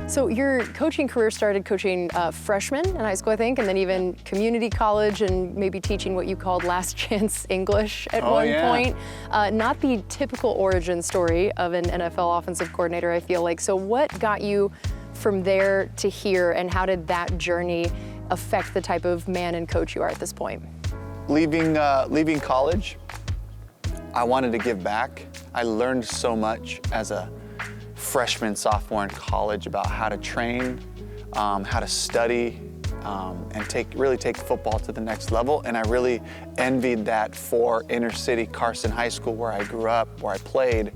So your coaching career started coaching freshmen in high school, I think, and then even community college and maybe teaching what you called last chance English at one point. Not the typical origin story of an NFL offensive coordinator, I feel like. So what got you from there to here, and how did that journey affect the type of man and coach you are at this point? Leaving college, I wanted to give back. I learned so much as a freshman, sophomore in college about how to train, how to study, and really take football to the next level. And I really envied that for inner city Carson High School, where I grew up, where I played,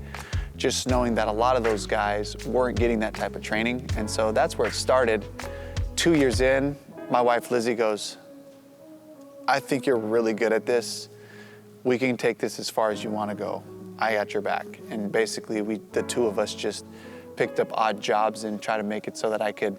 just knowing that a lot of those guys weren't getting that type of training. And so that's where it started. 2 years in, my wife Lizzie goes, "I think you're really good at this. We can take this as far as you want to go. I got your back." And basically, the two of us just picked up odd jobs and tried to make it so that I could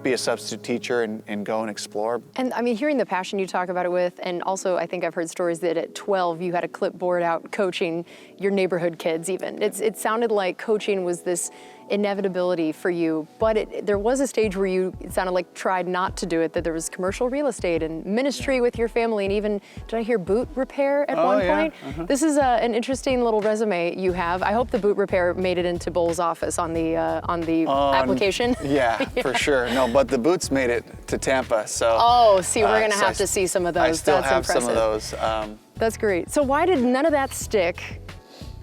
be a substitute teacher and go and explore. And I mean, hearing the passion you talk about it with, and also I think I've heard stories that at 12 you had a clipboard out coaching your neighborhood kids even. It sounded like coaching was this inevitability for you, but there was a stage where it sounded like tried not to do it, that there was commercial real estate and ministry with your family, and even, did I hear boot repair at one point? This is an interesting little resume you have. I hope the boot repair made it into Bull's office on the application. Yeah, for sure. No, but the boots made it to Tampa, so. Oh, see, we're gonna have to see some of those. I still That's have impressive. some of those. That's great. So why did none of that stick,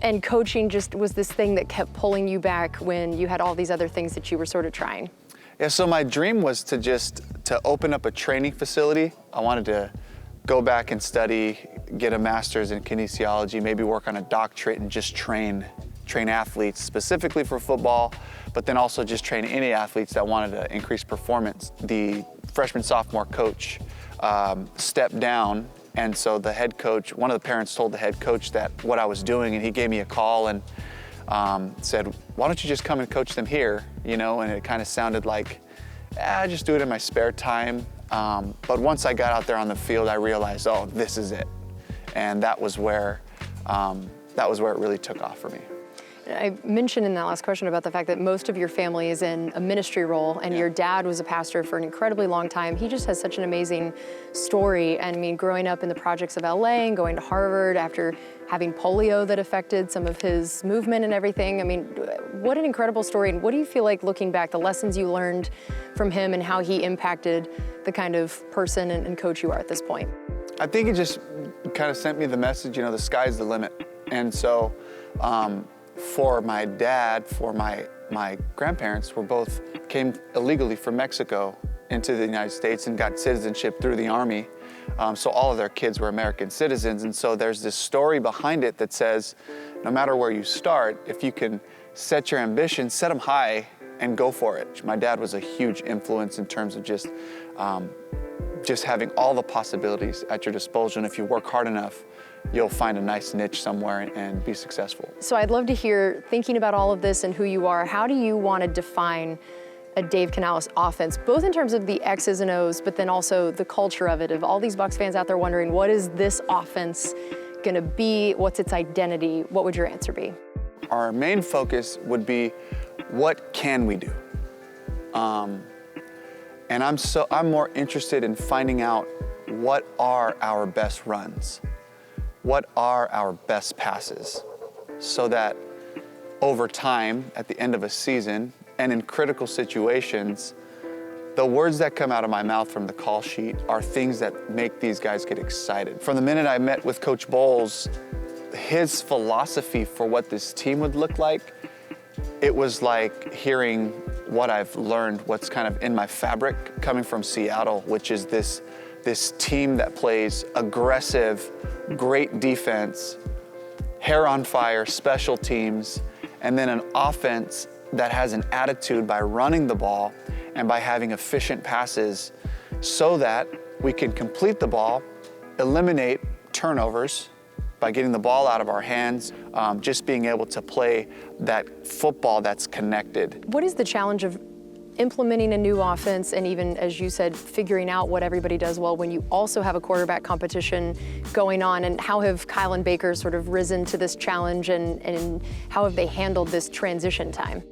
and coaching just was this thing that kept pulling you back when you had all these other things that you were sort of trying? Yeah, so my dream was to open up a training facility. I wanted to go back and study, get a master's in kinesiology, maybe work on a doctorate and just train athletes specifically for football, but then also just train any athletes that wanted to increase performance. The freshman, sophomore coach stepped down, and so the head coach, one of the parents told the head coach that what I was doing, and he gave me a call and said, "Why don't you just come and coach them here?" You know, and it kind of sounded like, I just do it in my spare time. But once I got out there on the field, I realized, oh, this is it. And that was where it really took off for me. I mentioned in that last question about the fact that most of your family is in a ministry role, and your dad was a pastor for an incredibly long time. He just has such an amazing story. And I mean, growing up in the projects of LA and going to Harvard after having polio that affected some of his movement and everything. I mean, what an incredible story. And what do you feel like, looking back, the lessons you learned from him and how he impacted the kind of person and coach you are at this point? I think it just kind of sent me the message, you know, the sky's the limit. And so, for my dad, for my grandparents came illegally from Mexico into the United States and got citizenship through the Army. So all of their kids were American citizens. And so there's this story behind it that says, no matter where you start, if you can set your ambitions, set them high and go for it. My dad was a huge influence in terms of just having all the possibilities at your disposal. And if you work hard enough, you'll find a nice niche somewhere and be successful. So I'd love to hear, thinking about all of this and who you are, how do you want to define a Dave Canales offense, both in terms of the X's and O's, but then also the culture of it, of all these Bucs fans out there wondering, what is this offense going to be? What's its identity? What would your answer be? Our main focus would be, what can we do? And I'm more interested in finding out, what are our best runs? What are our best passes? So that over time, at the end of a season, and in critical situations, the words that come out of my mouth from the call sheet are things that make these guys get excited. From the minute I met with Coach Bowles, his philosophy for what this team would look like, it was like hearing what I've learned, what's kind of in my fabric coming from Seattle, which is this team that plays aggressive, great defense, hair on fire, special teams, and then an offense that has an attitude by running the ball and by having efficient passes so that we can complete the ball, eliminate turnovers by getting the ball out of our hands, just being able to play that football that's connected. What is the challenge of implementing a new offense and even, as you said, figuring out what everybody does well when you also have a quarterback competition going on? And how have Kyle and Baker sort of risen to this challenge, and how have they handled this transition time?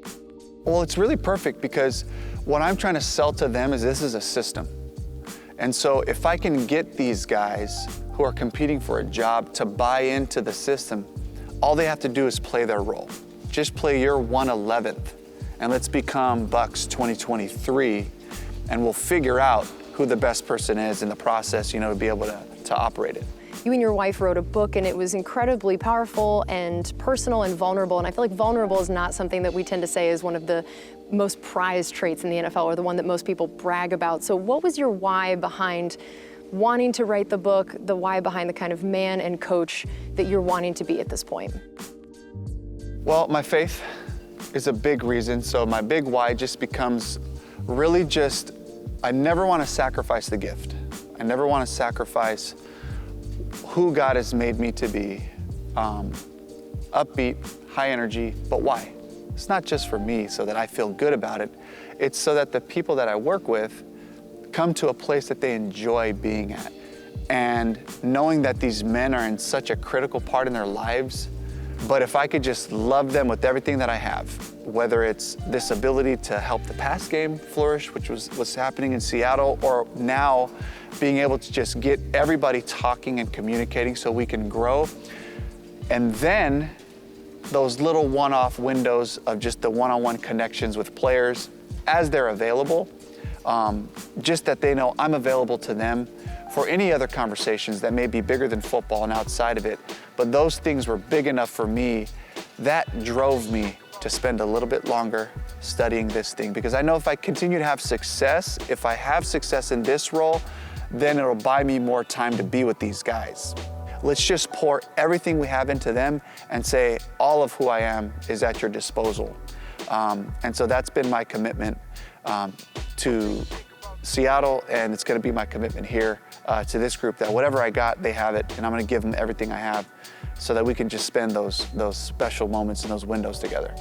Well, it's really perfect because what I'm trying to sell to them is this is a system. And so if I can get these guys who are competing for a job to buy into the system, all they have to do is play their role. Just play your 1/11th, and let's become Bucs 2023, and we'll figure out who the best person is in the process, to be able to operate it. You and your wife wrote a book, and it was incredibly powerful and personal and vulnerable. And I feel like vulnerable is not something that we tend to say is one of the most prized traits in the NFL, or the one that most people brag about. So what was your why behind wanting to write the book, the why behind the kind of man and coach that you're wanting to be at this point? Well, my faith is a big reason. So my big why just becomes really just, I never want to sacrifice the gift. I never want to sacrifice who God has made me to be. Upbeat, high energy, but why? It's not just for me so that I feel good about it. It's so that the people that I work with come to a place that they enjoy being at. And knowing that these men are in such a critical part in their lives, but if I could just love them with everything that I have, whether it's this ability to help the pass game flourish, which was what's happening in Seattle, or now being able to just get everybody talking and communicating so we can grow. And then those little one-off windows of just the one-on-one connections with players as they're available, just that they know I'm available to them for any other conversations that may be bigger than football and outside of it. But those things were big enough for me. That drove me to spend a little bit longer studying this thing, because I know if I continue to have success, if I have success in this role, then it'll buy me more time to be with these guys. Let's just pour everything we have into them and say, all of who I am is at your disposal. And so that's been my commitment to Seattle, and it's going to be my commitment here to this group, that whatever I got, they have it, and I'm going to give them everything I have so that we can just spend those special moments and those windows together.